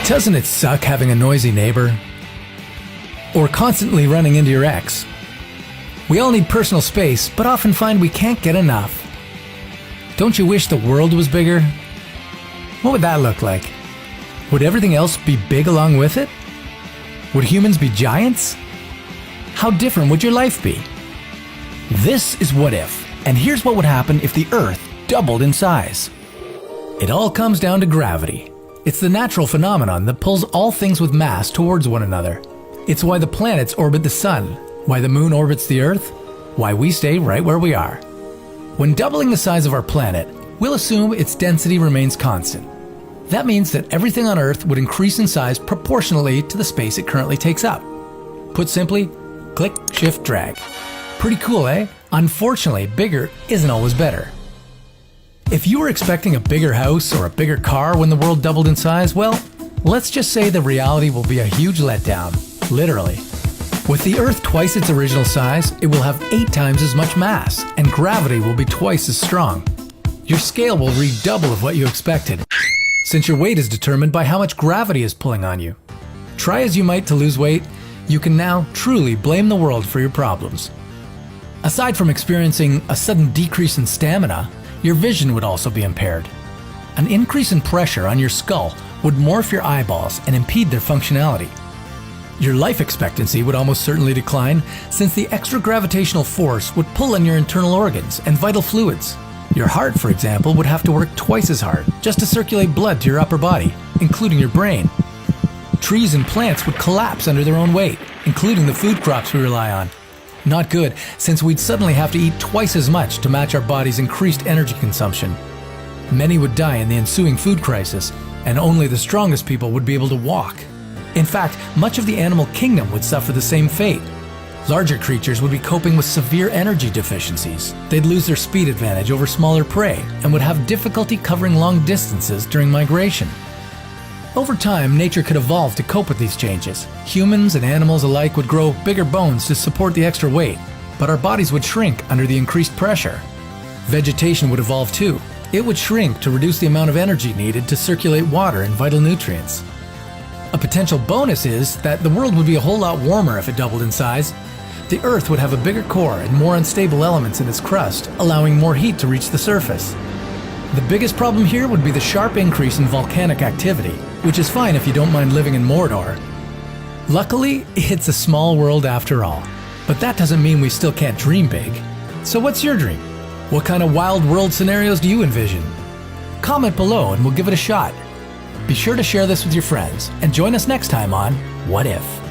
Doesn't it suck having a noisy neighbor? Or constantly running into your ex? We all need personal space, but often find we can't get enough. Don't you wish the world was bigger? What would that look like? Would everything else be big along with it? Would humans be giants? How different would your life be? This is What If, and here's what would happen if the Earth doubled in size. It all comes down to gravity. It's the natural phenomenon that pulls all things with mass towards one another. It's why the planets orbit the sun, why the moon orbits the Earth, why we stay right where we are. When doubling the size of our planet, we'll assume its density remains constant. That means that everything on Earth would increase in size proportionally to the space it currently takes up. Put simply, click, shift, drag. Pretty cool, eh? Unfortunately, bigger isn't always better. If you were expecting a bigger house or a bigger car when the world doubled in size, well, let's just say the reality will be a huge letdown, literally. With the Earth twice its original size, it will have 8 times as much mass, and gravity will be twice as strong. Your scale will read double of what you expected, since your weight is determined by how much gravity is pulling on you. Try as you might to lose weight, you can now truly blame the world for your problems. Aside from experiencing a sudden decrease in stamina, your vision would also be impaired. An increase in pressure on your skull would morph your eyeballs and impede their functionality. Your life expectancy would almost certainly decline, since the extra gravitational force would pull on your internal organs and vital fluids. Your heart, for example, would have to work twice as hard just to circulate blood to your upper body, including your brain. Trees and plants would collapse under their own weight, including the food crops we rely on. Not good, since we'd suddenly have to eat twice as much to match our body's increased energy consumption. Many would die in the ensuing food crisis, and only the strongest people would be able to walk. In fact, much of the animal kingdom would suffer the same fate. Larger creatures would be coping with severe energy deficiencies. They'd lose their speed advantage over smaller prey and would have difficulty covering long distances during migration. Over time, nature could evolve to cope with these changes. Humans and animals alike would grow bigger bones to support the extra weight, but our bodies would shrink under the increased pressure. Vegetation would evolve too. It would shrink to reduce the amount of energy needed to circulate water and vital nutrients. A potential bonus is that the world would be a whole lot warmer if it doubled in size. The Earth would have a bigger core and more unstable elements in its crust, allowing more heat to reach the surface. The biggest problem here would be the sharp increase in volcanic activity, which is fine if you don't mind living in Mordor. Luckily, it's a small world after all, but that doesn't mean we still can't dream big. So what's your dream? What kind of wild world scenarios do you envision? Comment below and we'll give it a shot. Be sure to share this with your friends and join us next time on What If?